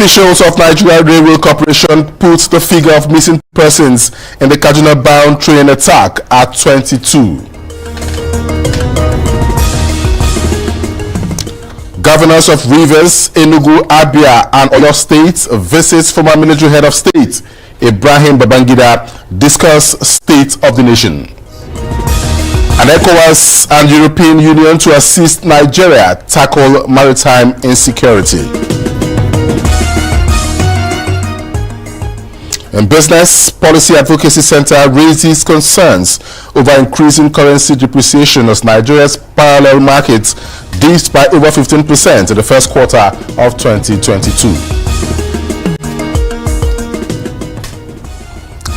Officials of Nigeria Railway Corporation put the figure of missing persons in the Kaduna-bound train attack at 22. Governors of Rivers, Enugu, Abia, and Oyo states visits former military head of state Ibrahim Babangida discuss state of the nation. And ECOWAS and European Union to assist Nigeria tackle maritime insecurity. In Business, Policy Advocacy Center raises concerns over increasing currency depreciation as Nigeria's parallel markets dipped by over 15% in the first quarter of 2022.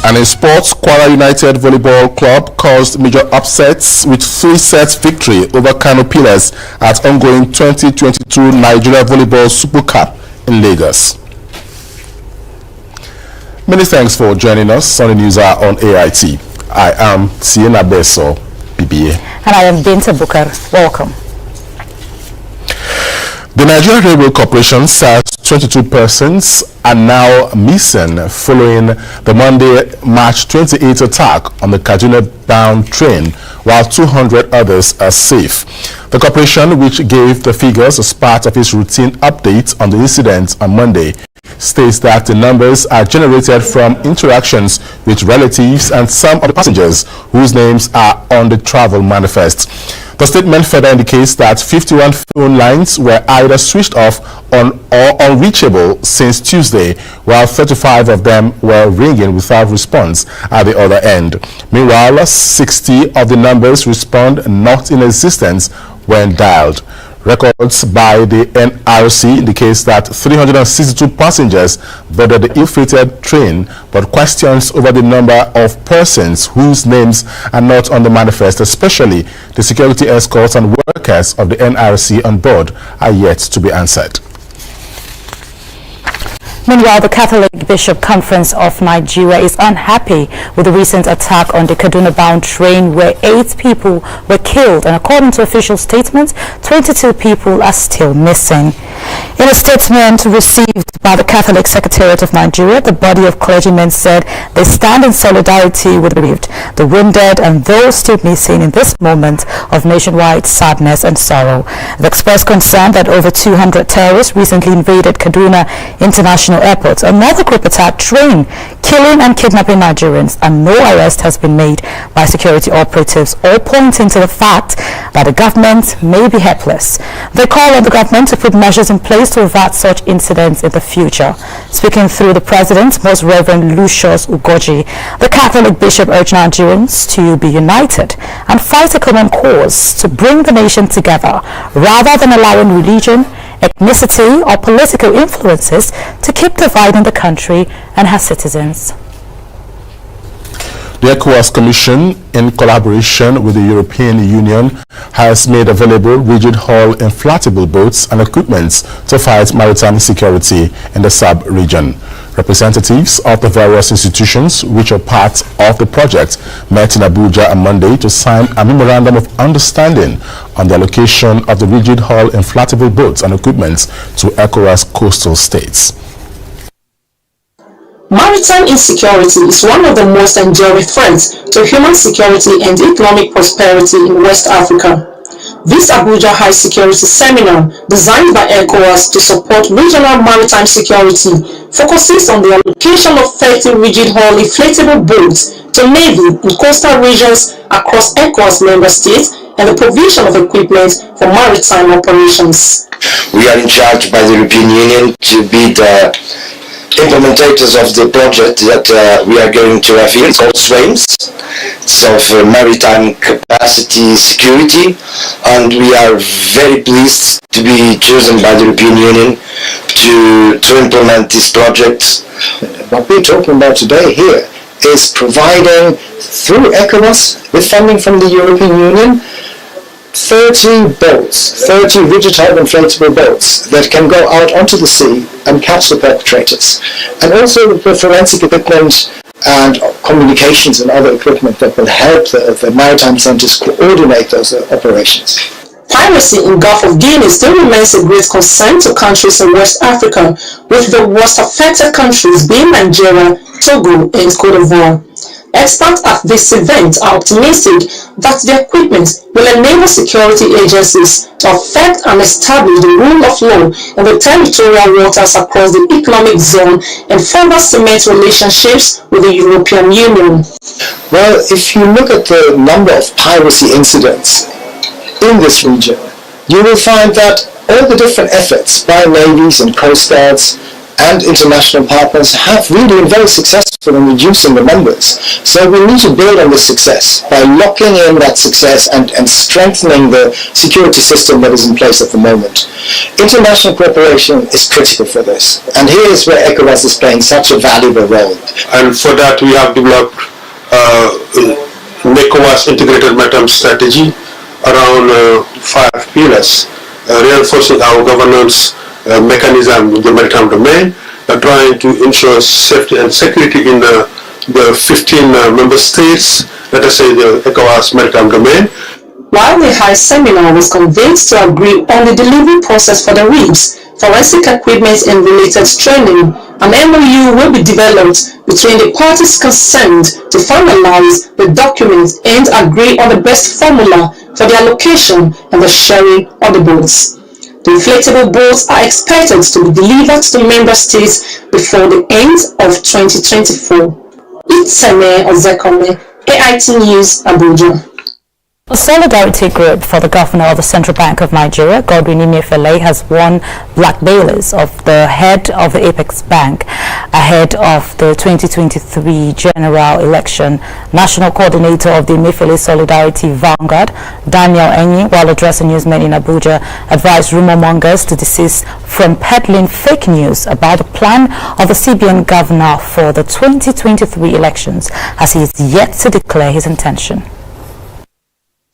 And in sports, Kwara United Volleyball Club caused major upsets with 3-set victory over Kano Pillars at ongoing 2022 Nigeria Volleyball Super Cup in Lagos. Many thanks for joining us on the news hour on AIT. I am Sienna Beso, BBA. And I am Binta Bukar. Welcome. The Nigeria Railway Corporation says 22 persons are now missing following the Monday, March 28 attack on the Kaduna-bound train, while 200 others are safe. The corporation, which gave the figures as part of its routine update on the incident on Monday, states that the numbers are generated from interactions with relatives and some of the passengers whose names are on the travel manifest. The statement further indicates that 51 phone lines were either switched off or unreachable since Tuesday, while 35 of them were ringing without response at the other end. Meanwhile, 60 of the numbers respond not in existence when dialed. Records by the NRC indicates that 362 passengers boarded the ill-fated train, but questions over the number of persons whose names are not on the manifest, especially the security escorts and workers of the NRC on board, are yet to be answered. Meanwhile, the Catholic Bishop Conference of Nigeria is unhappy with the recent attack on the Kaduna-bound train where 8 people were killed, and according to official statements, 22 people are still missing. In a statement received by the Catholic Secretariat of Nigeria, the body of clergymen said they stand in solidarity with the bereaved, the wounded, and those still missing in this moment of nationwide sadness and sorrow. They expressed concern that over 200 terrorists recently invaded Kaduna International Airport. Another group attacked train, killing and kidnapping Nigerians, and no arrest has been made by security operatives, all pointing to the fact that the government may be helpless. They call on the government to put measures in place to avert such incidents in the future. Speaking through the President, Most Reverend Lucius Ugoji, the Catholic Bishop urged Nigerians to be united and fight a common cause to bring the nation together, rather than allowing religion, ethnicity, or political influences to keep dividing the country and her citizens. The ECOWAS Commission, in collaboration with the European Union, has made available rigid-hull inflatable boats and equipment to fight maritime security in the sub-region. Representatives of the various institutions which are part of the project met in Abuja on Monday to sign a memorandum of understanding on the allocation of the rigid-hull inflatable boats and equipment to ECOWAS coastal states. Maritime insecurity is one of the most enduring threats to human security and economic prosperity in West Africa. This Abuja High Security Seminar, designed by ECOWAS to support regional maritime security, focuses on the allocation of 30 rigid-hull inflatable boats to Navy in coastal regions across ECOWAS member states and the provision of equipment for maritime operations. We are in charge by the European Union to be the implementators of the project that we are going to have here. It's called SWAMES. It's of maritime capacity security, and we are very pleased to be chosen by the European Union to implement this project. What we're talking about today here is providing, through ECOWAS, with funding from the European Union, 30 boats, 30 rigid-hull inflatable boats that can go out onto the sea and catch the perpetrators. And also the forensic equipment and communications and other equipment that will help the maritime centers coordinate those operations. Piracy in Gulf of Guinea still remains a great concern to countries in West Africa, with the worst affected countries being Nigeria, Togo, and Cote d'Ivoire. Experts at this event are optimistic that the equipment will enable security agencies to affect and establish the rule of law in the territorial waters across the economic zone and further cement relationships with the European Union. Well, if you look at the number of piracy incidents in this region, you will find that all the different efforts by navies and coast guards and international partners have really been very successful in reducing the numbers. So we need to build on this success by locking in that success and strengthening the security system that is in place at the moment. International cooperation is critical for this, and here is where ECOWAS is playing such a valuable role. And for that we have developed ECOWAS integrated maritime strategy around 5 pillars, reinforcing our governance mechanism in the maritime domain, trying to ensure safety and security in the 15 member states, let us say the ECOWAS maritime domain. While the high seminar was convened to agree on the delivery process for the rigs, forensic equipment and related training, an MOU will be developed between the parties concerned to finalize the documents and agree on the best formula for the allocation and the sharing of the boats. The inflatable boats are expected to be delivered to the member states before the end of 2024. Iteme Ozekome, AIT News, Abuja. A solidarity group for the governor of the Central Bank of Nigeria, Godwin Emefiele, has won blackmailers of the head of the Apex Bank ahead of the 2023 general election. National coordinator of the Emefiele Solidarity Vanguard, Daniel Enyi, while addressing newsmen in Abuja, advised rumor mongers to desist from peddling fake news about the plan of the CBN governor for the 2023 elections, as he is yet to declare his intention.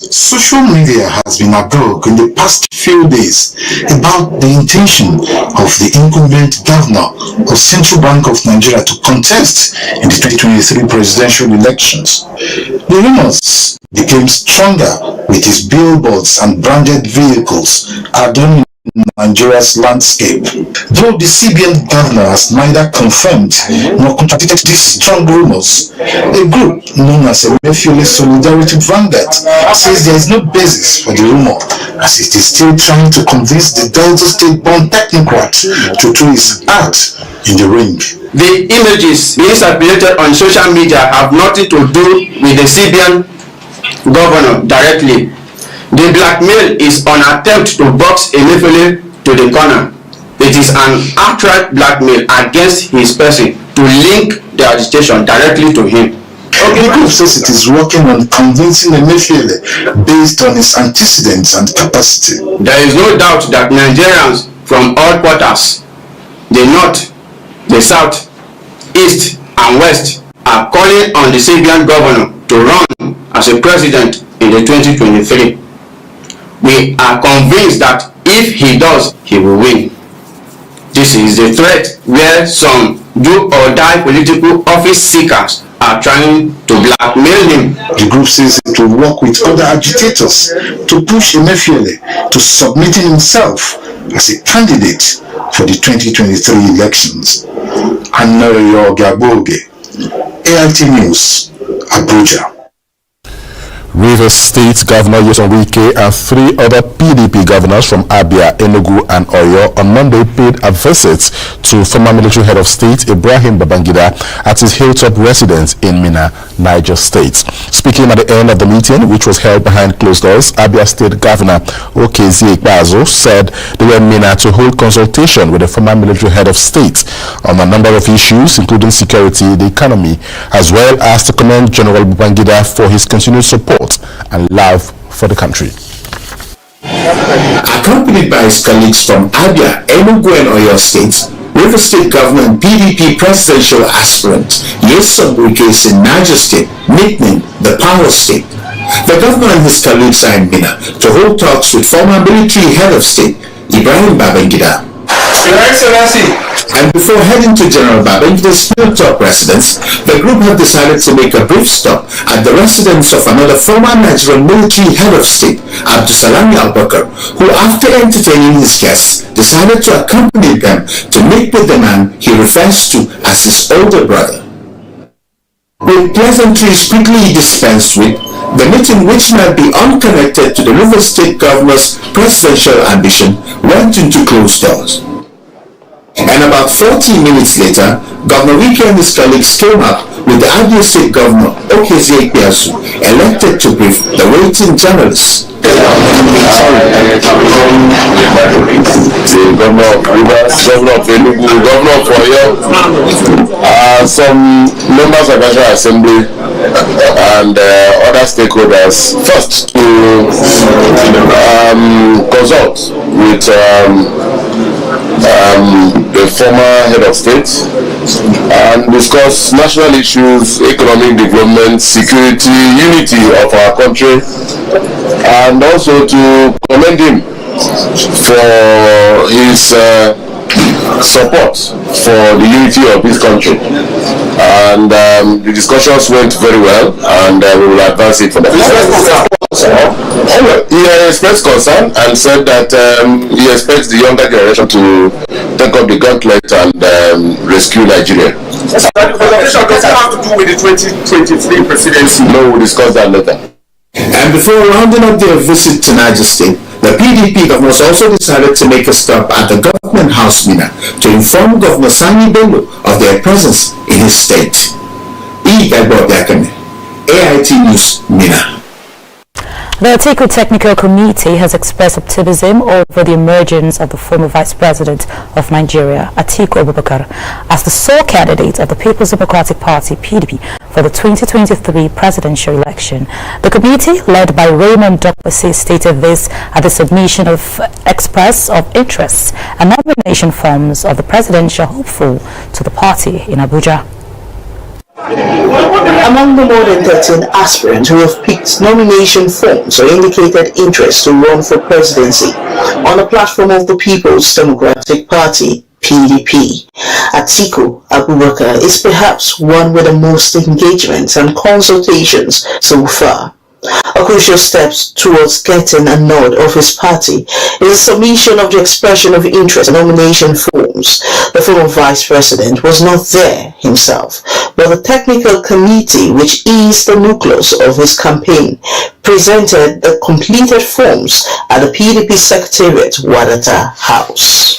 Social media has been agog in the past few days about the intention of the incumbent governor of Central Bank of Nigeria to contest in the 2023 presidential elections. The rumors became stronger with his billboards and branded vehicles adorning Nigeria's landscape. Though the CBN governor has neither confirmed nor contradicted these strong rumors, a group known as Emefiele Solidarity Vanguard says there is no basis for the rumor, as it is still trying to convince the Delta State-born technocrat to throw his hat in the ring. The images being circulated on social media have nothing to do with the CBN governor directly. The blackmail is an attempt to box Emefiele to the corner. It is an outright blackmail against his person to link the agitation directly to him. The group says it is working on convincing Emefiele based on his antecedents and capacity. There is no doubt that Nigerians from all quarters, the north, the south, east and west, are calling on the CBN governor to run as a president in the 2023. We are convinced that if he does, he will win. This is a threat where some do or die political office seekers are trying to blackmail him. The group says it will work with other agitators to push Emefiele to submitting himself as a candidate for the 2023 elections. Anoyo Gaboge, AIT News, Abuja. Rivers State Governor Nyesom Wike and 3 other PDP governors from Abia, Enugu and Oyo on Monday paid a visit to former military head of state Ibrahim Babangida at his hilltop residence in Minna, Niger State. Speaking at the end of the meeting, which was held behind closed doors, Abia State Governor Okezie Ikpeazu said they were in Minna to hold consultation with the former military head of state on a number of issues, including security, the economy, as well as to commend General Babangida for his continued support and love for the country. Accompanied by his colleagues from Abia, Enugu and Oyo states, Rivers State Governor and PDP presidential aspirant Nyesom Wike is in Niger State, nicknamed the Power State. The governor and his colleagues are in Minna to hold talks with former military head of state Ibrahim Babangida. Your Excellency. And before heading to General Babangida's hilltop residence, the group have decided to make a brief stop at the the residence of another former Nigerian military head of state, Abdulsalami Abubakar, who after entertaining his guests, decided to accompany them to meet with the man he refers to as his older brother. With pleasantries quickly dispensed with, the meeting, which might be unconnected to the Rivers State Governor's presidential ambition, went into closed doors. And about 40 minutes later, Governor Wike and his colleagues came up with the Abia State Governor, Okezie Ikpeazu, elected to brief the waiting journalists. The Governor of Rivers, Governor of Enugu, Governor of Oyo, some members of the National Assembly and other stakeholders, first to consult with the former head of state and discuss national issues, economic development, security, unity of our country, and also to commend him for his support for the unity of this country. And the discussions went very well, and we will advance it for the future. He expressed concern and said that he expects the younger generation to take up the gauntlet and rescue Nigeria. Does it have to do with the 2023 presidency? No, we'll discuss that later. And before rounding up their visit to Niger State, the PDP governors also decided to make a stop at the government house, Mina, to inform Governor Sani Bello of their presence in his state. AIT News, Mina. The Atiku Technical Committee has expressed optimism over the emergence of the former Vice President of Nigeria, Atiku Abubakar, as the sole candidate of the People's Democratic Party, PDP, for the 2023 presidential election. The committee, led by Raymond Dokpesi, stated this at the submission of express of interests and nomination forms of the presidential hopeful to the party in Abuja. Among the more than 13 aspirants who have picked nomination forms or indicated interest to run for presidency on the platform of the People's Democratic Party, PDP, Atiku Abubakar is perhaps one with the most engagements and consultations so far. A crucial step towards getting a nod of his party is the submission of the expression of interest and nomination forms. The former vice president was not there himself, but the technical committee, which is the nucleus of his campaign, presented the completed forms at the PDP Secretariat, Wadata House.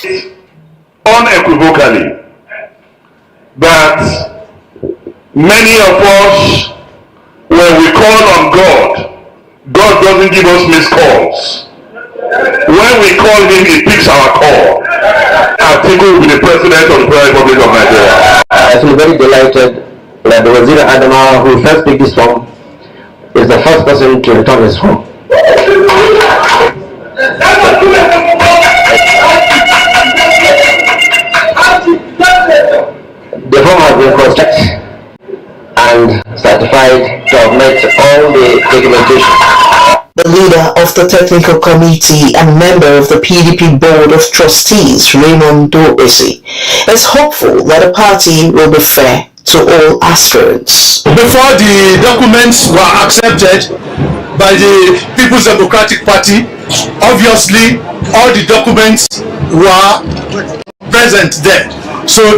Unequivocally, that many of us, when we call on God, God doesn't give us missed calls. When we call him, he picks our call. Atiku will be the president of the Republic of Nigeria. I feel very delighted that the Wazir Adama, who first picked this form, is the first person to return his form. The form has been constructed and certified to have met all the documentation. The leader of the technical committee and member of the PDP Board of Trustees, Raymond Dokpesi, is hopeful that the party will be fair to all aspirants. Before the documents were accepted by the People's Democratic Party, obviously all the documents were present there. So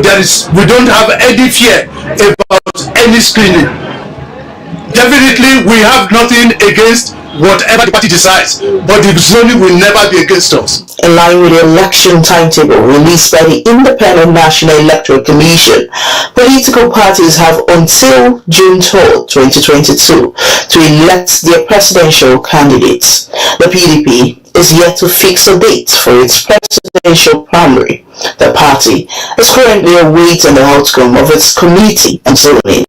we don't have any fear about any screening. Definitely we have nothing against whatever the party decides, but the zoning will never be against us. In line with the election timetable released by the Independent National Electoral Commission, political parties have until June 12, 2022 to elect their presidential candidates. The PDP is yet to fix a date for its presidential primary. The party is currently awaiting the outcome of its committee and zoning.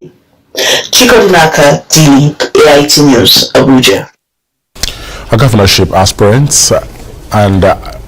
Chikodinaka, Dili, AIT News, Abuja. A governorship aspirant and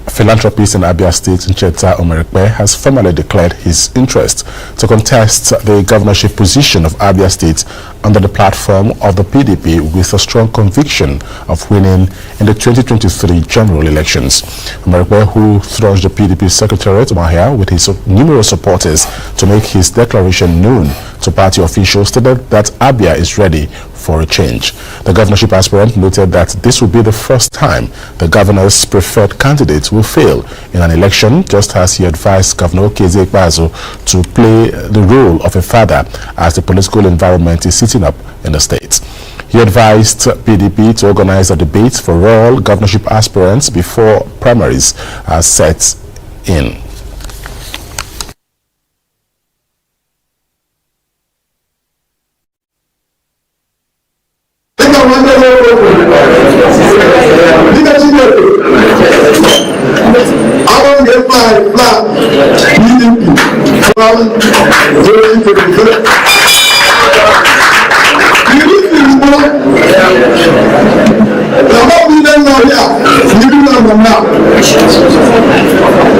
philanthropist in Abia State, Ncheta Omerikpe, has formally declared his interest to contest the governorship position of Abia State under the platform of the PDP with a strong conviction of winning in the 2023 general elections. Omerikpe, who thrust the PDP Secretariat Mahia with his numerous supporters to make his declaration known to party officials, stated that Abia is ready for a change. The governorship aspirant noted that this will be the first time the governor's preferred candidate will fail in an election, just as he advised Governor Keze Ikpeazu to play the role of a father as the political environment is sitting up in the state. He advised PDP to organize a debate for all governorship aspirants before primaries are set in.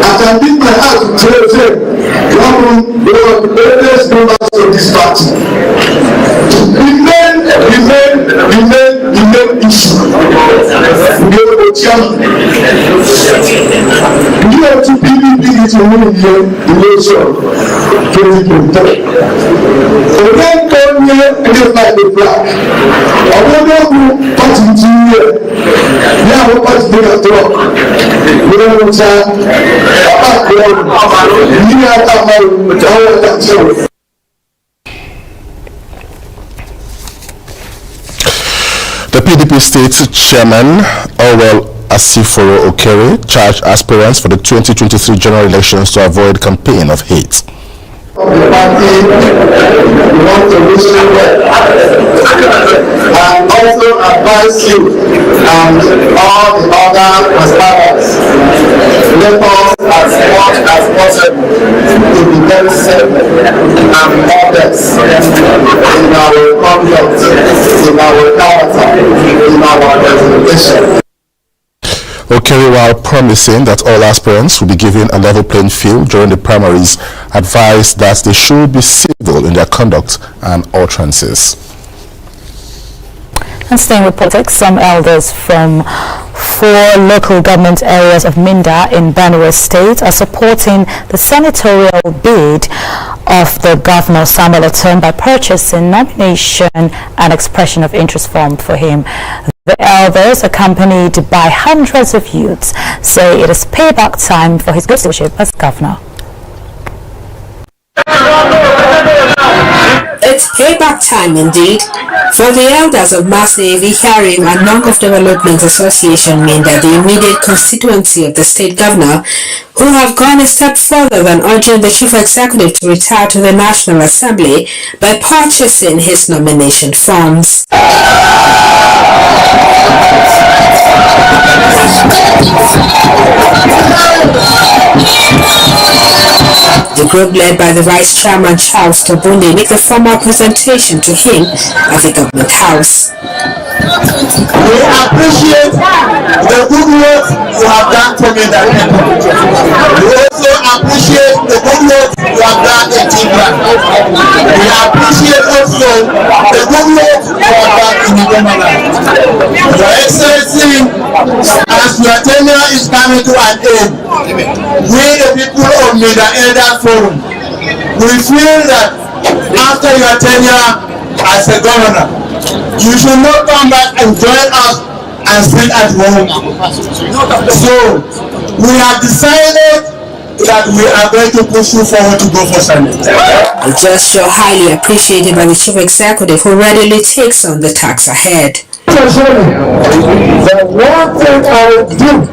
I can beat my heart to say, the greatest members of this party. Remain issue. The chairman. You have to PDP to win the election 2023. So then come here and just like the flag. I want to party to here. Now what party they can talk. We don't want to The PDP State Chairman, Orwell Asiforo Okere, charged aspirants for the 2023 general elections to avoid campaign of hate. The party want to wish you well and also advise you and all the other aspirants, let us as much as possible to be very safe and modest in our conduct, in our character, in our presentation. Okere, while promising that all aspirants will be given a level playing field during the primaries, advised that they should be civil in their conduct and utterances. And staying with politics, some elders from 4 local government areas of Minda in Benue State are supporting the senatorial bid of the Governor Samuel Otom by purchasing nomination and expression of interest form for him. The elders, accompanied by hundreds of youths, say it is payback time for his good stewardship as governor. It's payback time indeed. For the elders of Masevi, Karim and Nongov Development Association Minda, the immediate constituency of the state governor, who have gone a step further than urging the chief executive to retire to the National Assembly by purchasing his nomination forms. The group, led by the Vice Chairman Charles Tobunde, make the formal presentation to him at the government house. We appreciate the good work you have done for me. We also appreciate the good work you have done in Tigray. We appreciate also the good work you have done in Uganda. Your Excellency, as your tenure is coming to an end, we the people of Muda Elder Forum, we feel that after your tenure as a governor, you should not come back and join us and sit at home. So we have decided that we are going to push you forward to go for Senate. A gesture highly appreciated by the chief executive, who readily takes on the task ahead. The one thing I will do,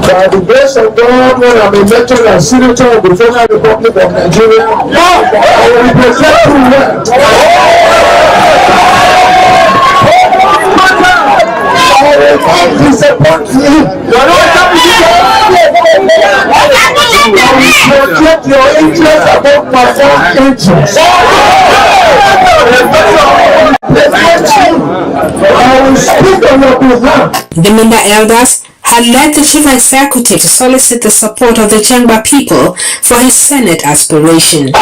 by the grace of God, when I'm elected as Senator of the Federal Republic of Nigeria, I will represent you well. I will not disappoint you. I will protect your interests above my own interests. I will speak on your behalf. The Minda elders had led the chief executive to solicit the support of the Jengba people for his Senate aspiration.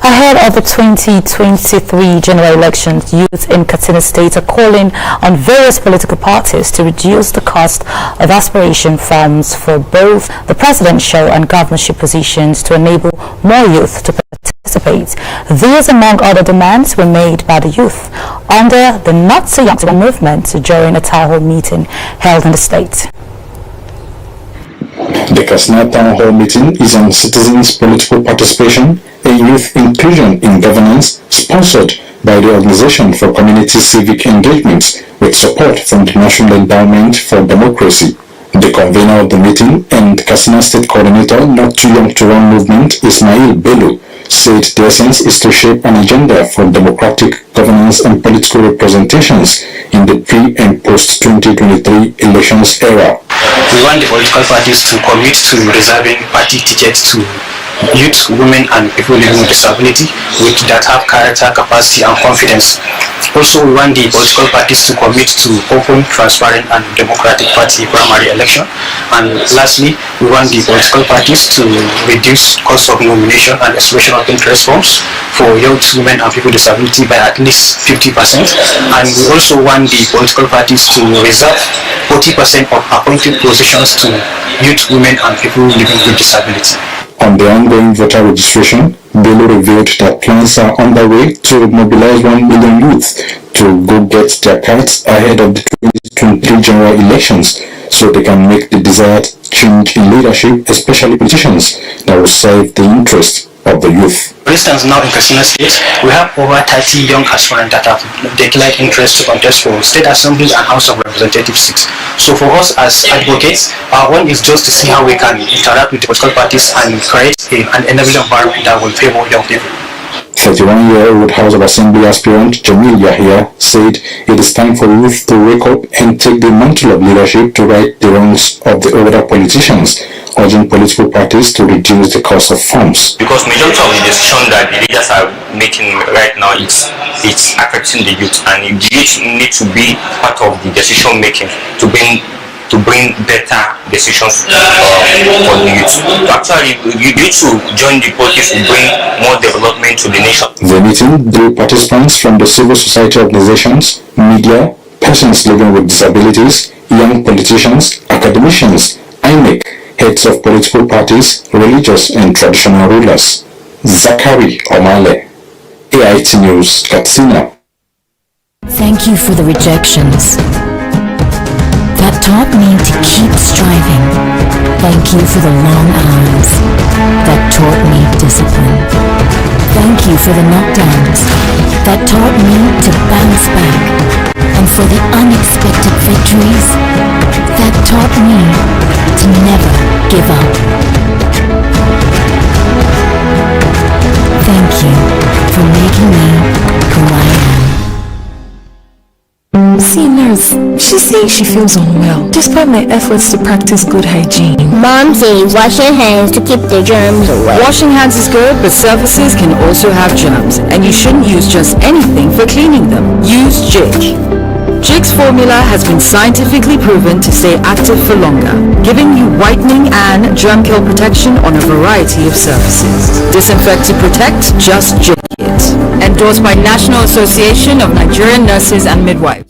Ahead of the 2023 general elections, youth in Katsina State are calling on various political parties to reduce the cost of aspiration forms for both the presidential and governorship positions to enable more youth to participate. These, among other demands, were made by the youth under the Not So Young to Run movement during a town hall meeting held in the state. The Katsina Town Hall meeting is on citizens' political participation and youth inclusion in governance, sponsored by the Organization for Community Civic Engagements with support from the National Endowment for Democracy. The convener of the meeting and Katsina State Coordinator Not Too Young to Run movement, Ismail Bello, said the essence is to shape an agenda for democratic governance and political representations in the pre- and post-2023 elections era. We want the political parties to commit to reserving party tickets to youth, women and people living with disability that have character, capacity and confidence. Also, we want the political parties to commit to open, transparent and democratic party primary election. And lastly, we want the political parties to reduce cost of nomination and expression of interest forms for youth, women and people with disability by at least 50%. And we also want the political parties to reserve 40% of appointed positions to youth, women and people living with disability. On the ongoing voter registration, Bello revealed that plans are underway to mobilize 1 million youths to go get their cards ahead of the 2023 general elections so they can make the desired change in leadership, especially politicians that will serve the interests of the youth. For instance, now in Katsina State, we have over 30 young aspirants that have declared interest to contest for State Assembly and House of Representatives seats. So for us as advocates, our one is just to see how we can interact with the political parties and create an enabling environment that will favor young people. 31-year-old House of Assembly aspirant Jamil Yahya said it is time for youth to wake up and take the mantle of leadership to right the wrongs of the older politicians, urging political parties to reduce the cost of funds. Because majority of the decision that the leaders are making right now it's affecting the youth, and the youth need to be part of the decision making to bring better decisions for the youth. Actually, you need to join the politics to bring more development to the nation. The meeting drew participants from the civil society organizations, media, persons living with disabilities, young politicians, academicians, INEC, heads of political parties, religious and traditional rulers. Zachary Omale, AIT News, Katsina. Thank you for the rejections that taught me to keep striving. Thank you for the long hours that taught me discipline. Thank you for the knockdowns that taught me to bounce back, and for the unexpected victories that taught me to never give up. Thank you for making me who I am. See, nurse, she's saying she feels unwell despite my efforts to practice good hygiene. Mom says washing hands to keep the germs away. Washing hands is good, but surfaces can also have germs, and you shouldn't use just anything for cleaning them. Use Jig. Jig's formula has been scientifically proven to stay active for longer, giving you whitening and germ kill protection on a variety of surfaces. Disinfect to protect, just Jig it. Endorsed by National Association of Nigerian Nurses and Midwives.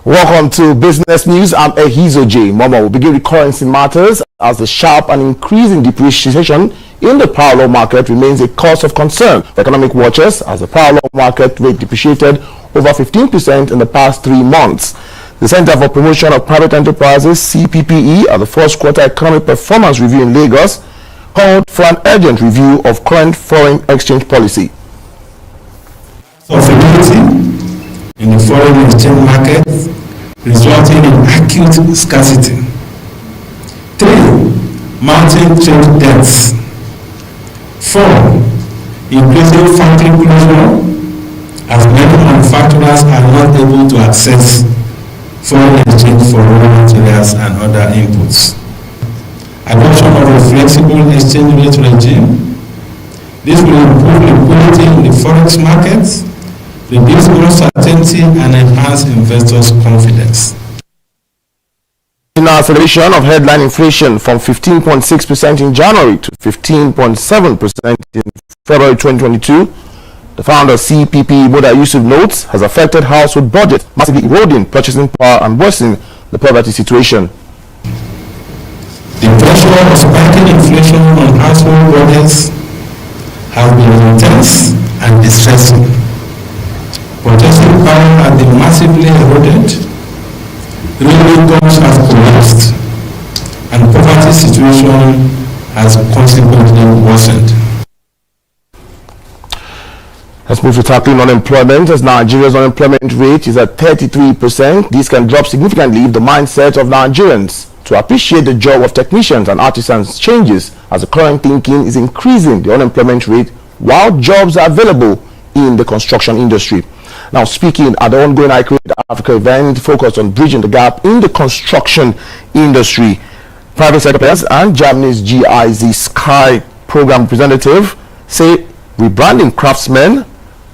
Welcome to Business News. I'm Ehizo J. Momo will begin with currency matters as the sharp and increasing depreciation in the parallel market remains a cause of concern for economic watchers as the parallel market rate depreciated over 15% in the past 3 months. The Center for Promotion of Private Enterprises, CPPE, at the first quarter economic performance review in Lagos, called for an urgent review of current foreign exchange policy. In the foreign exchange market, resulting in acute scarcity. 3. Mounting trade debts. 4. Increasing factory closure, as many manufacturers are not able to access foreign exchange for raw materials and other inputs. Adoption of a flexible exchange rate regime. This will improve liquidity in the forex markets, reduce uncertainty and enhance investors' confidence. In acceleration of headline inflation from 15.6% in January to 15.7% in February 2022, the founder of CPPE, Muda Yusuf, notes has affected household budgets, massively eroding purchasing power and worsening the poverty situation. The pressure of spiking inflation on household budgets has been intense and distressing. Purchasing power has been massively eroded, real incomes have collapsed, and poverty situation has consequently worsened. Let's move to tackling unemployment, as Nigeria's unemployment rate is at 33%. This can drop significantly if the mindset of Nigerians to appreciate the job of technicians and artisans changes, as the current thinking is increasing the unemployment rate while jobs are available in the construction industry. Now, speaking at the ongoing I Create Africa event focused on bridging the gap in the construction industry, private sectors and Germany's GIZ Sky program representative say rebranding craftsmen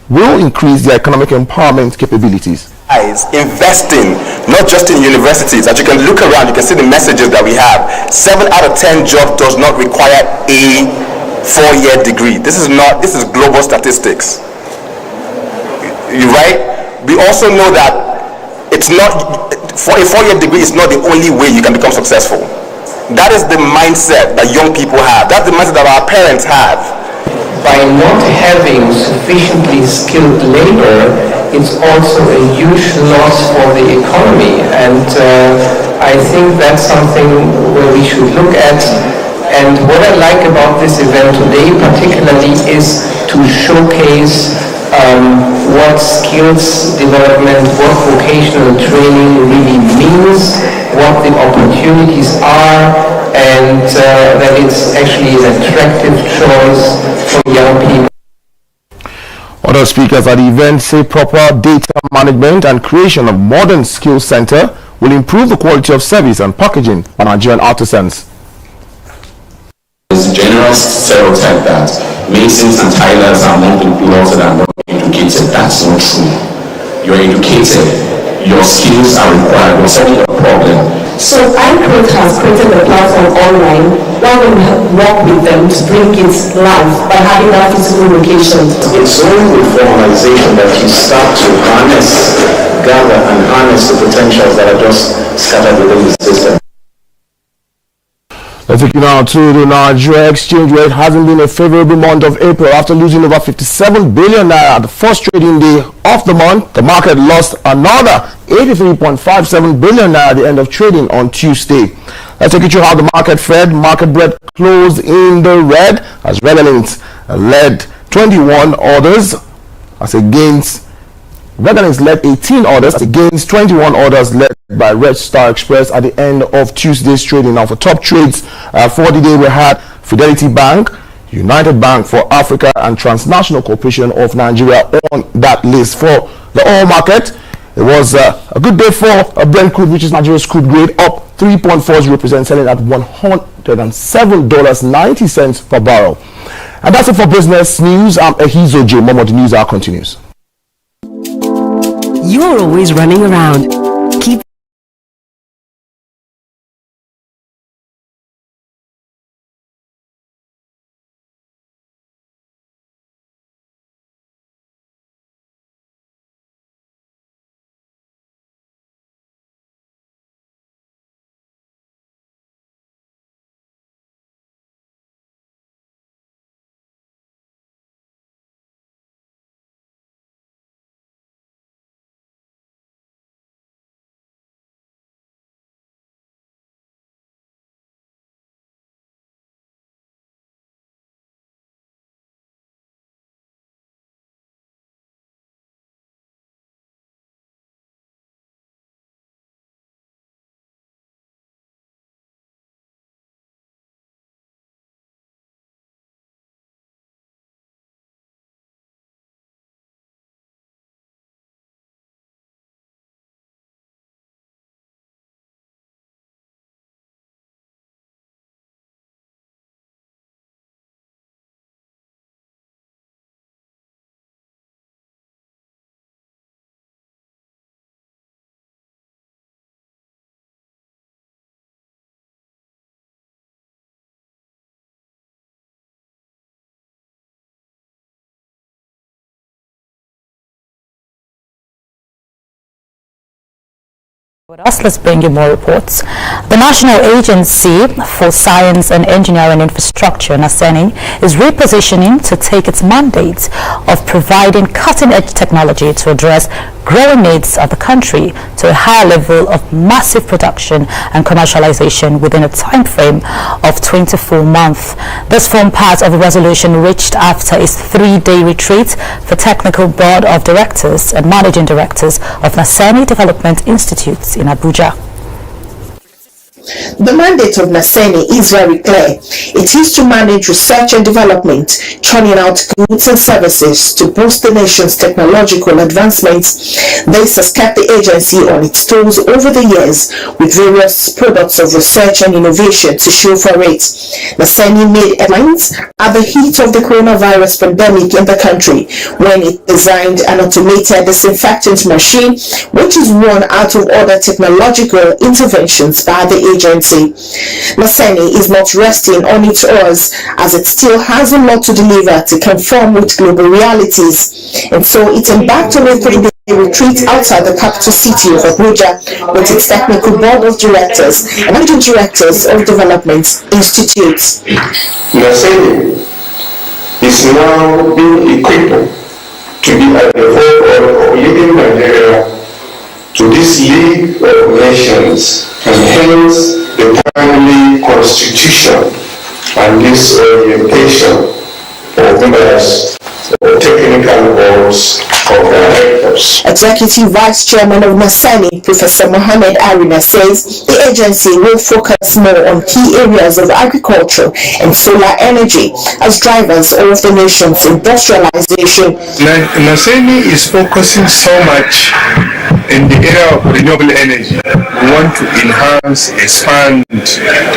will increase their economic empowerment capabilities. Investing not just in universities. As you can look around, you can see the messages that we have. 7 out of 10 jobs does not require a 4-year degree. This is global statistics. You're right. We also know that it's not, for a 4-year degree is not the only way you can become successful. That is the mindset that young people have. That's the mindset that our parents have. By not having sufficiently skilled labor, it's also a huge loss for the economy, and I think that's something where we should look at. And what I like about this event today particularly is to showcase what skills development, what vocational training really means, what the opportunities are, and that it's actually an attractive choice for young people. Other speakers at the event say proper data management and creation of modern skills center will improve the quality of service and packaging by Nigerian artisans. It's a general stereotype that masons and tilers are more people that are not educated. That's not true. You're educated. Your skills are required. You're solving a problem. So iCreate has created a platform online where we work with them to bring it live by having that physical location. It's only with formalization that you start to gather and harness the potentials that are just scattered within the system. Let's take you now to the Nigeria exchange rate. Hasn't been a favorable month of April after losing over 57 billion naira at the first trading day of the month. The market lost another 83.57 billion naira at the end of trading on Tuesday. Let's take you through how the market fared. Market breadth closed in the red as Regalins led 21 orders as against Regalins led 18 orders as against 21 orders led by Red Star Express at the end of Tuesday's trading. Now, for top trades for the day, we had Fidelity Bank, United Bank for Africa, and Transnational Corporation of Nigeria on that list. For the oil market, it was a good day for Brent crude, which is Nigeria's crude grade, up 3.40%, selling at $107.90 per barrel. And that's it for business news. I'm Ehizo J. Momo. The news hour continues. You're always running around. Keep Let's bring you more reports. The National Agency for Science and Engineering Infrastructure, NASENI, is repositioning to take its mandate of providing cutting-edge technology to address growing needs of the country to a higher level of massive production and commercialization within a time frame of 24 months. This formed part of a resolution reached after its 3-day retreat for Technical Board of Directors and Managing Directors of NASENI Development Institutes in Abuja. The mandate of NASENI is very clear. It is to manage research and development, churning out goods and services to boost the nation's technological advancements. This has kept the agency on its toes over the years, with various products of research and innovation to show for it. NASENI made headlines at the heat of the coronavirus pandemic in the country when it designed an automated disinfectant machine, which is one out of other technological interventions by the agency. NASENI is not resting on its oars, as it still has a lot to deliver to conform with global realities, and so it embarked on a 3-day retreat outside the capital city of Abuja with its Technical Board of Directors and Managing Directors of Development Institutes. NASENI is now being equipped to be at the forefront of leading Nigeria to this League of Nations, and hence the timely constitution and this orientation of members of technical boards of directors. Executive Vice Chairman of NASENI, Professor Mohammed Arina, says the agency will focus more on key areas of agriculture and solar energy as drivers of the nation's industrialization. NASENI is focusing so much in the area of renewable energy. We want to enhance, expand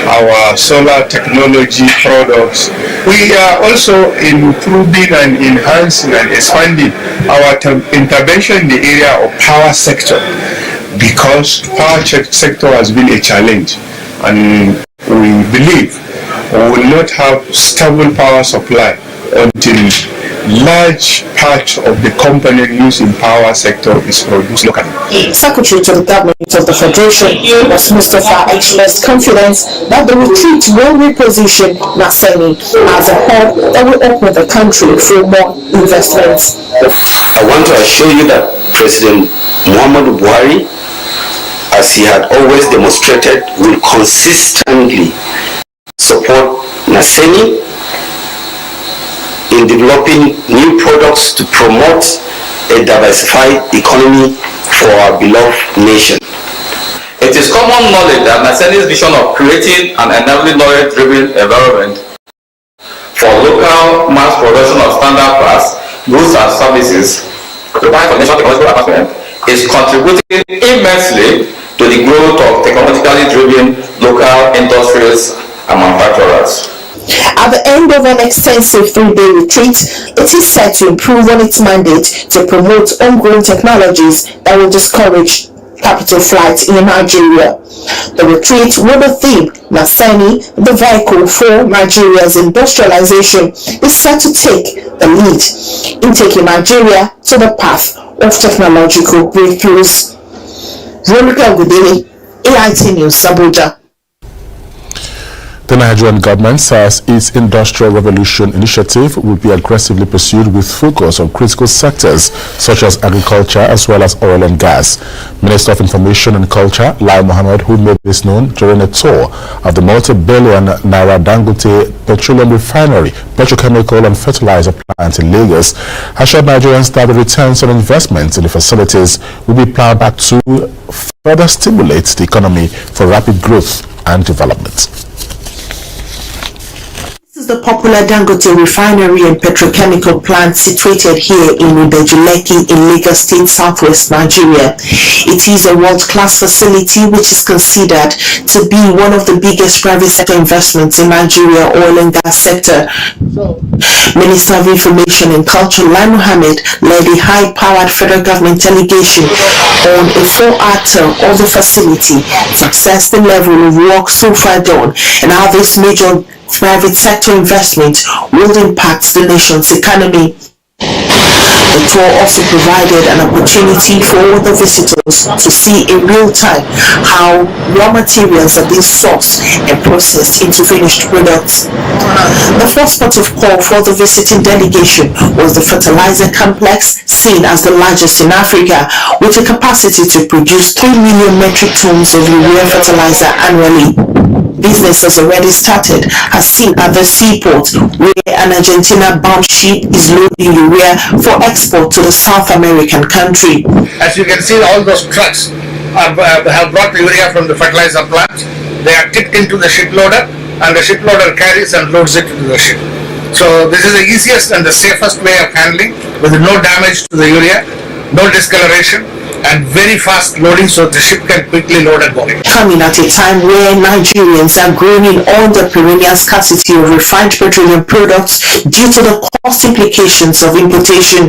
our solar technology products. We are also improving and enhancing and expanding our intervention in the area of power sector, because power sector has been a challenge, and we believe we will not have stable power supply until large part of the component used in power sector is produced locally. Secretary to the Government of the Federation, Mustafa, expressed confidence that the retreat will reposition NASENI as a hub that will open the country for more investments. I want to assure you that President Muhammadu Buhari, as he had always demonstrated, will consistently support NASENI in developing new products to promote a diversified economy for our beloved nation. It is common knowledge that NASENI's vision of creating an enabling knowledge-driven environment for local mass production of standard parts, goods and services required for national technological advancement is contributing immensely to the growth of technologically driven local industries and manufacturers. At the end of an extensive 3-day retreat, it is set to improve on its mandate to promote homegrown technologies that will discourage capital flight in Nigeria. The retreat with the theme NASENI, the vehicle for Nigeria's industrialization, is set to take the lead in taking Nigeria to the path of technological breakthroughs. Veronica Gudeli, AIT News, Abuja. The Nigerian government says its Industrial Revolution initiative will be aggressively pursued with focus on critical sectors such as agriculture as well as oil and gas. Minister of Information and Culture, Lai Mohammed, who made this known during a tour of the multi-billion Naira Dangote petroleum refinery, petrochemical and fertilizer plant in Lagos, assured Nigerians that the returns on investments in the facilities will be plowed back to further stimulate the economy for rapid growth and development. This is the popular Dangote refinery and petrochemical plant situated here in Ibejuleki in Lagos State, southwest Nigeria. It is a world-class facility which is considered to be one of the biggest private sector investments in Nigeria oil and gas sector. Minister of Information and Culture, Lai Mohammed, led a high-powered federal government delegation on a 4-hour tour of the facility to assess the level of work so far done and how this major private sector investment will impact the nation's economy. The tour also provided an opportunity for all the visitors to see in real time how raw materials are being sourced and processed into finished products. The first port of call for the visiting delegation was the fertilizer complex, seen as the largest in Africa, with a capacity to produce 3 million metric tons of urea fertilizer annually. Business has already started, as seen at the seaport, where an Argentina-bound ship is loading urea for export to the South American country. As you can see, all those trucks have brought urea from the fertilizer plant. They are tipped into the ship loader, and the ship loader carries and loads it into the ship. So this is the easiest and the safest way of handling, with no damage to the urea, no discoloration, and very fast loading, so the ship can quickly load and go. Coming at a time where Nigerians are groaning on the perennial scarcity of refined petroleum products due to the cost implications of importation,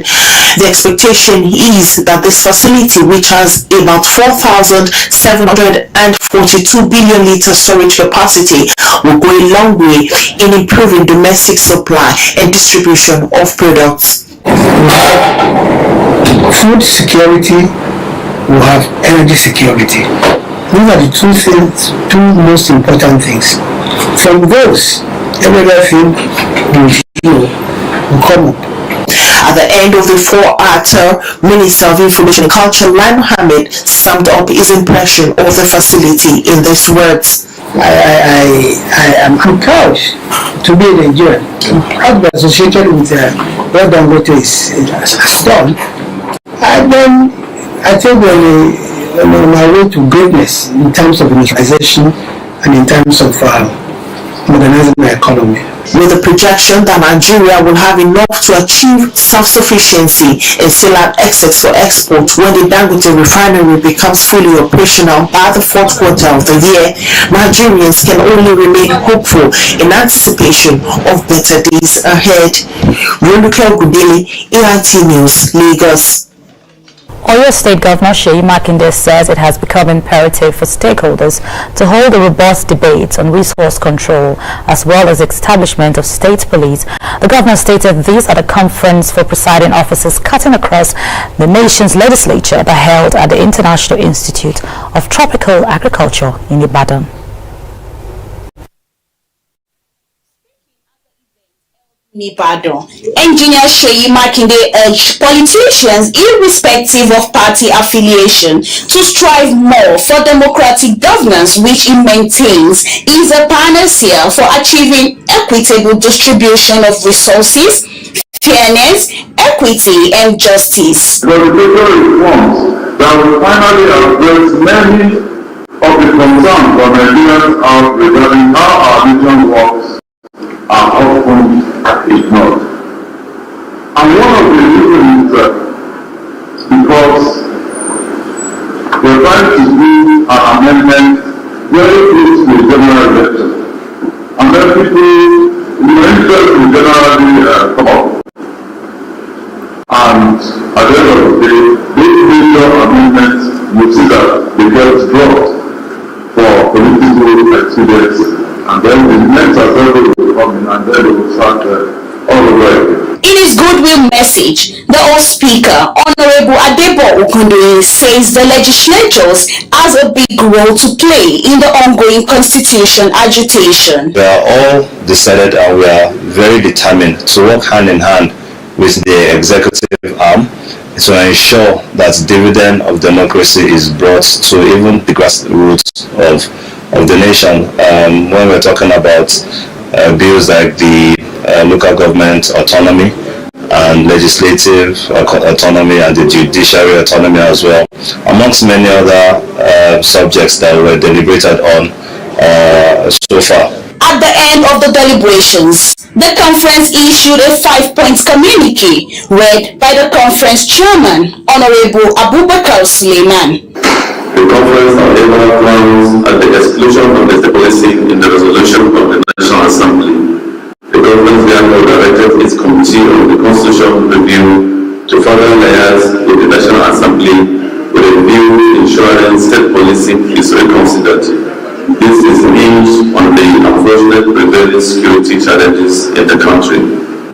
the expectation is that this facility, which has about 4,742 billion litre storage capacity, will go a long way in improving domestic supply and distribution of products. Food security, we have energy security. These are the two most important things. From those, every other thing will come up. At the end of the 4-hour tour, Minister of Information and Culture Lai Mohammed summed up his impression of the facility in these words. I'm proud to be a Nigerian. I'm proud to be associated with what Dangote has done. And then I think we're on our way to greatness in terms of industrialization and in terms of modernizing the economy. With the projection that Nigeria will have enough to achieve self-sufficiency and still have excess for export when the Dangote refinery becomes fully operational by the fourth quarter of the year, Nigerians can only remain hopeful in anticipation of better days ahead. Roluke Ogudele, AIT News, Lagos. Oyo State Governor Seyi Makinde says it has become imperative for stakeholders to hold a robust debate on resource control as well as establishment of state police. The governor stated this at a conference for presiding officers cutting across the nation's legislature that held at the International Institute of Tropical Agriculture in Ibadan. Ibadan. Engineer Seyi Makinde urged politicians, irrespective of party affiliation, to strive more for democratic governance, which he maintains is a panacea for achieving equitable distribution of resources, fairness, equity, and justice. Regulatory reforms that will finally address many of the concerns that Nigerians have regarding how our nation works are often ignored. And one of the reasons is because we're trying to do an amendment very close to the general election. And then people, interest in generally talk. And at the end of the day, these major amendments, you see that they get dropped for political expediency. And then the next assembly will come in and then they will start all over again. In his goodwill message, the House Speaker, Honorable Adebo Okundoye, says the legislatures has a big role to play in the ongoing constitution agitation. We are all decided and we are very determined to work hand in hand with the executive arm to ensure that dividend of democracy is brought to even the grassroots of the nation. When we're talking about bills like the local government autonomy and legislative autonomy and the judiciary autonomy as well, amongst many other subjects that were deliberated on so far. At the end of the deliberations, the conference issued a 5-point communique read by the conference chairman, Honorable Abubakar Suleiman. The conference, however, frowns at the exclusion of the policing in the resolution of the National Assembly. The conference therefore directed its committee on the constitutional review to further liaise with the National Assembly with a view ensuring state policing is reconsidered. This is hinged on the unfortunate prevailing security challenges in the country.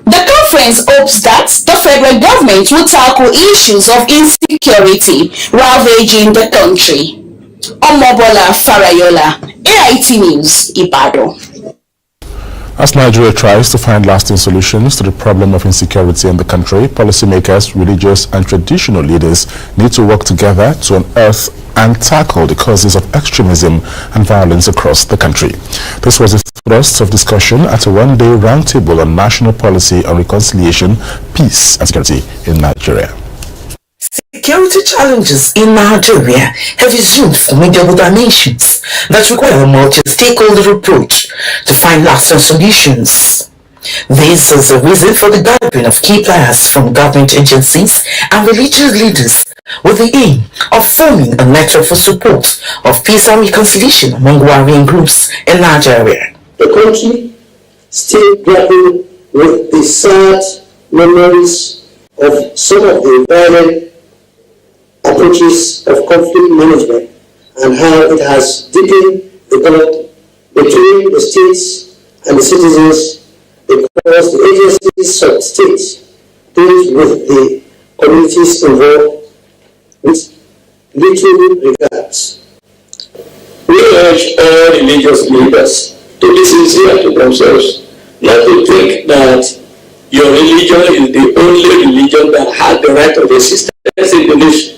The conference hopes that the federal government will tackle issues of insecurity ravaging the country. Omobola Farayola, AIT News, Ibadan. As Nigeria tries to find lasting solutions to the problem of insecurity in the country, policymakers, religious and traditional leaders need to work together to unearth and tackle the causes of extremism and violence across the country. This was the thrust of discussion at a one-day roundtable on national policy on reconciliation, peace and security in Nigeria. Security challenges in Nigeria have assumed formidable dimensions that require a multi-stakeholder approach to find lasting solutions. This is a reason for the gathering of key players from government agencies and religious leaders with the aim of forming a network for support of peace and reconciliation among warring groups in Nigeria. The country still grappling with the sad memories of some of the violent approaches of conflict management and how it has deepened the gulf between the states and the citizens because the agencies of states deal with the communities involved with little regards. We urge all religious leaders to be sincere to themselves, not to think that your religion is the only religion that has the right of existence in the nation.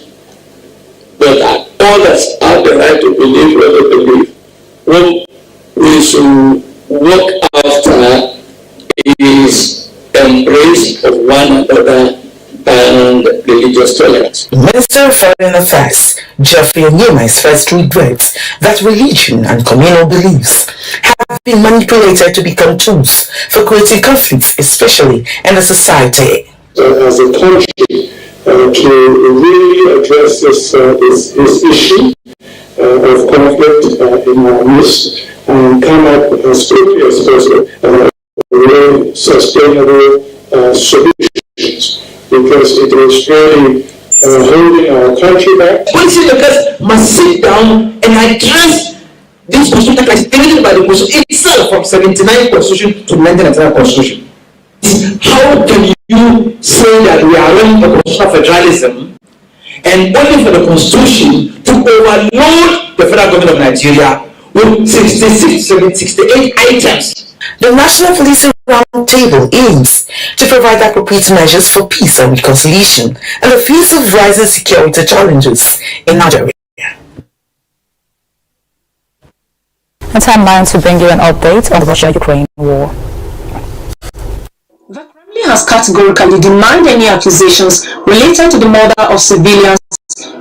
But others have the right to believe what they believe. What we should work after is embrace of one another and religious tolerance. Minister of Foreign Affairs Geoffrey Onyema expressed regrets that religion and communal beliefs have been manipulated to become tools for creating conflicts, especially in the society. As a country, to really address this issue of conflict in our midst and come up as quickly as possible with sustainable solutions, because it is really holding our country back. Policymakers must sit down and address this constitutional crisis created by the Constitution itself, from 79 Constitution to 1999 Constitution. How can you say that we are running a constitutional federalism and only for the Constitution to overload the federal government of Nigeria with 68 items? The National Policing Roundtable aims to provide appropriate measures for peace and reconciliation in the face of rising security challenges in Nigeria. And time now to bring you an update on the Russia-Ukraine war. The Kremlin has categorically denied any accusations related to the murder of civilians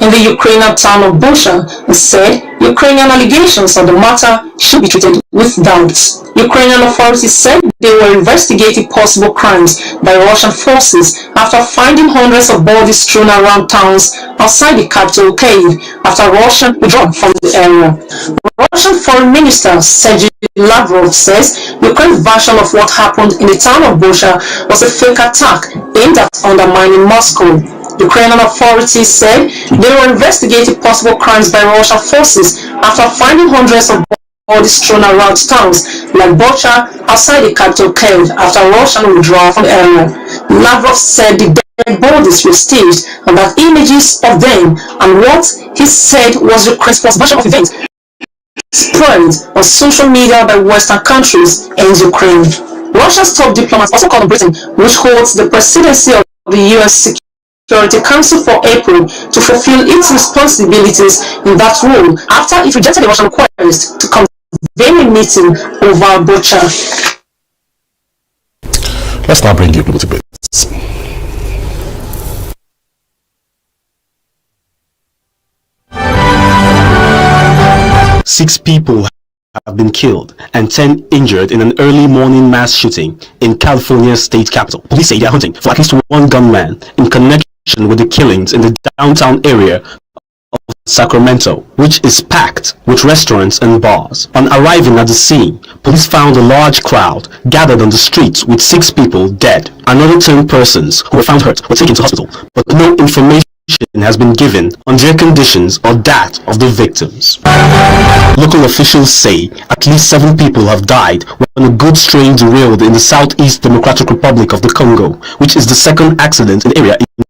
in the Ukrainian town of Bucha and said Ukrainian allegations on the matter should be treated with doubts. Ukrainian authorities said they were investigating possible crimes by Russian forces after finding hundreds of bodies strewn around towns outside the capital Kyiv after Russia withdrew from the area. Russian Foreign Minister Sergei Lavrov says Ukraine's version of what happened in the town of Bucha was a fake attack aimed at undermining Moscow. Ukrainian authorities said they were investigating possible crimes by Russian forces after finding hundreds of bodies strewn around towns like Bucha outside the capital Kyiv after Russian withdrawal from the area. Lavrov said the dead bodies were staged and that images of them and what he said was Ukraine's version of events spread on social media by Western countries and Ukraine. Russia's top diplomats also called on Britain, which holds the presidency of the US Security Council for April, to fulfill its responsibilities in that role after it rejected the Russian request to convene a meeting over Bucha. Let's now bring you global debates. Six people have been killed and 10 injured in an early morning mass shooting in California's state capital. Police say they are hunting for at least one gunman in connection with the killings in the downtown area of Sacramento, which is packed with restaurants and bars. On arriving at the scene, police found a large crowd gathered on the streets with 6 people dead. Another 10 persons who were found hurt were taken to hospital, but no information has been given on their conditions or that of the victims. Local officials say at least 7 people have died when a goods train derailed in the Southeast Democratic Republic of the Congo, which is the second accident in the area in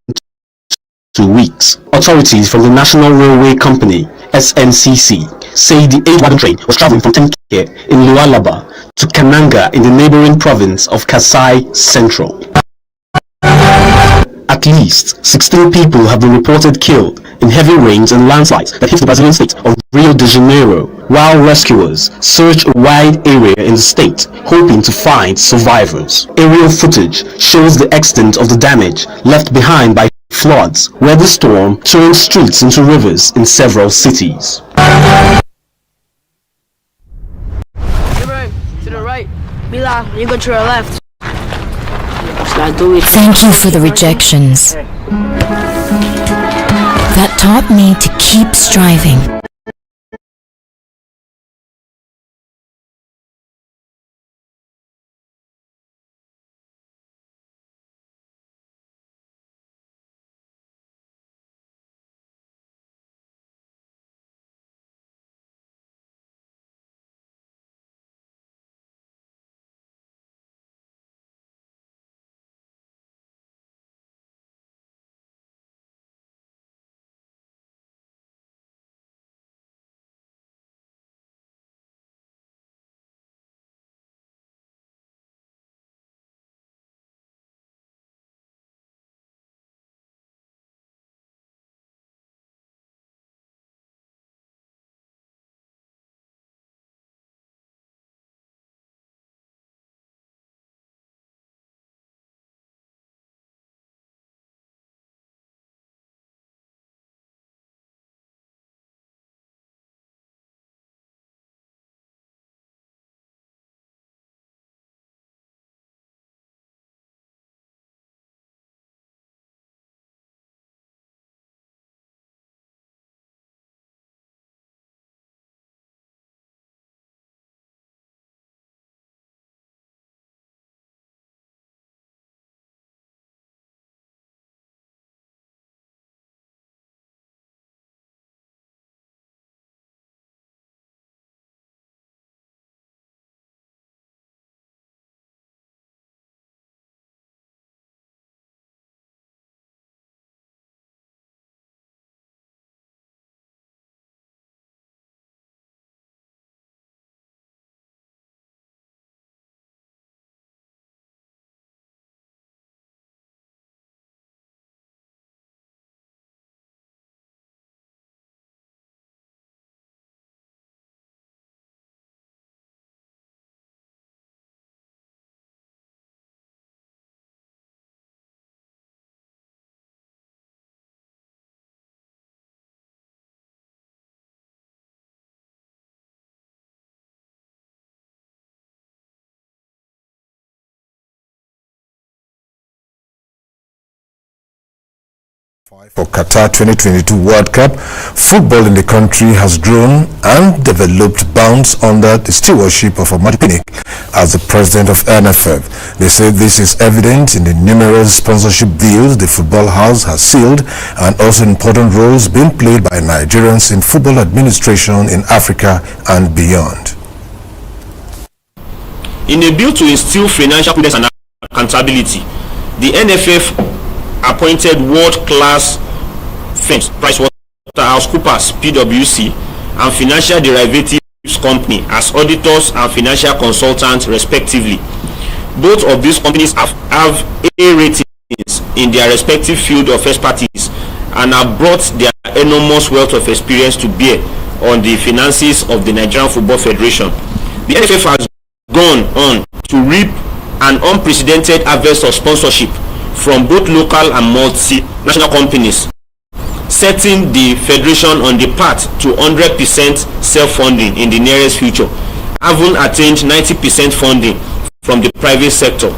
2 weeks. Authorities from the National Railway Company, SNCC, say the 8-wagon train was traveling from Tenke in Lualaba to Kananga in the neighboring province of Kasai Central. At least 16 people have been reported killed in heavy rains and landslides that hit the Brazilian state of Rio de Janeiro, while rescuers search a wide area in the state, hoping to find survivors. Aerial footage shows the extent of the damage left behind by floods, where the storm turned streets into rivers in several cities. To the right. Mila, you go to your left. Thank you for the rejections. That taught me to keep striving. For Qatar 2022 World Cup, football in the country has grown and developed bounds under the stewardship of Ahmad Pinnick as the president of NFF. They say this is evident in the numerous sponsorship deals the football house has sealed and also important roles being played by Nigerians in football administration in Africa and beyond. In a bid to instill financial prudence and accountability, the NFF appointed world-class firms PricewaterhouseCoopers (PwC) and Financial Derivatives Company as auditors and financial consultants respectively. Both of these companies have A ratings in their respective field of expertise and have brought their enormous wealth of experience to bear on the finances of the Nigerian Football Federation. The NFF has gone on to reap an unprecedented harvest of sponsorship from both local and multinational companies, setting the federation on the path to 100% self-funding in the nearest future, having attained 90% funding from the private sector.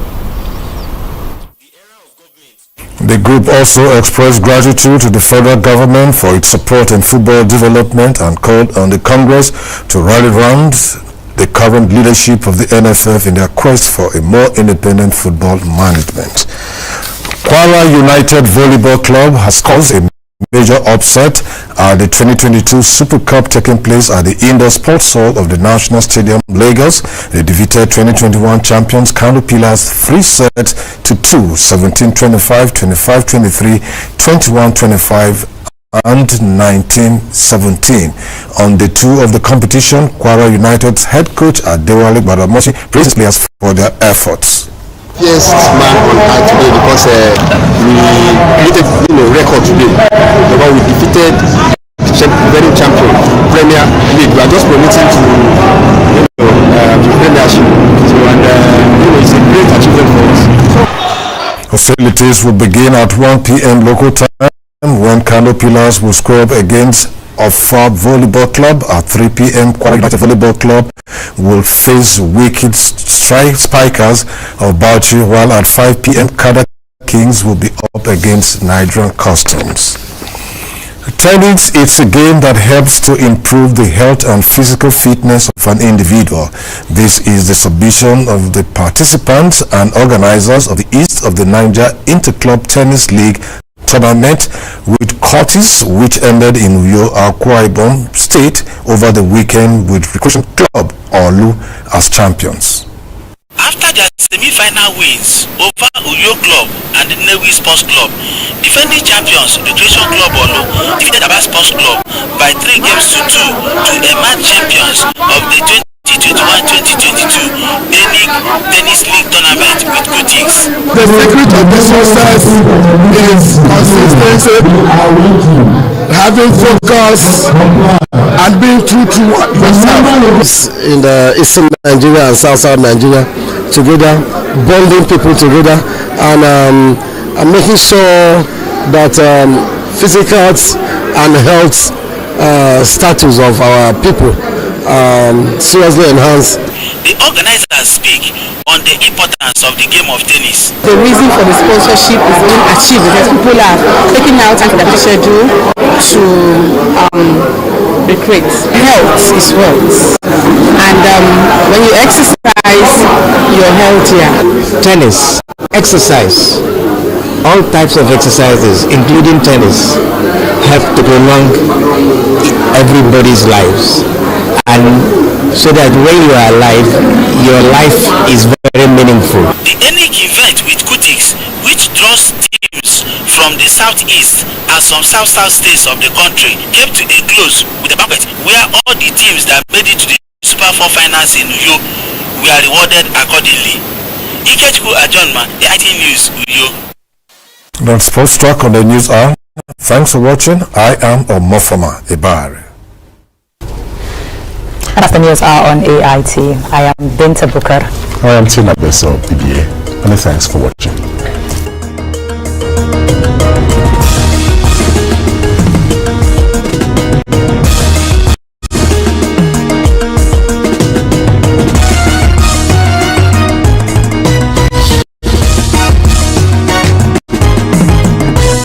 The group also expressed gratitude to the federal government for its support in football development and called on the Congress to rally round the current leadership of the NFF in their quest for a more independent football management. Kwara United Volleyball Club has caused a major upset at the 2022 Super Cup taking place at the Indoor Sports Hall of the National Stadium, Lagos. They defeated 2021 champions Kano Pillars 3 sets to 2, 17-25, 25-23, 21-25 and 19-17. On day 2 of the competition, Kwara United's head coach Adewale Badamosi praised players for their efforts. Yes, man on high today because we created record today. We defeated very champion Premier League. We are just promoting to Premiership. So it's a great achievement for us. Hostilities will begin at 1 p.m. local time when Kano Pillars will square up against Ofab Volleyball Club. At 3 p.m. Kwara United Volleyball Club will face Wicked Spikers of Bauchi, while at 5 p.m. Kada Kings will be up against Nigerian Customs. Tennis, it's a game that helps to improve the health and physical fitness of an individual. This is the submission of the participants and organizers of the East of the Niger Interclub Tennis League tournament with Curtis, which ended in Uyo, Akwa Ibom State over the weekend, with Recreation Club Olu as champions. After their semi-final wins over Uyo Club and the Newi Sports Club, defending champions Recreation Club Olu defeated Aba Sports Club by 3 games to 2 to emerge champions of the 2021-2022 Tennis League tournament with Kutix. The secret of this success is consistency, having focus, and being true to yourself. In the Eastern Nigeria and South Nigeria together, bonding people together, and making sure that physical and health status of our people seriously enhanced. The organizers speak on the importance of the game of tennis. The reason for the sponsorship is being achieved because people are taking out time from their schedule to recreate. Health is wealth, and when you exercise, you're healthier. Tennis, exercise, all types of exercises, including tennis, help to prolong everybody's lives, and so that when you are alive, your life is very meaningful. The unique event with Kutix, which draws teams from the southeast and some south states of the country, came to a close with a banquet where all the teams that made it to the Super 4 finals in Uyo were rewarded accordingly. Ikechukwu Ajonma, the IT News, Uyo. That's Sports Talk on the News Hour. Thanks for watching. I am Omofoma Ibari. And that's the News Hour on AIT. I am Binta Bukar. I am Tina Beso, PBA. Many thanks for watching.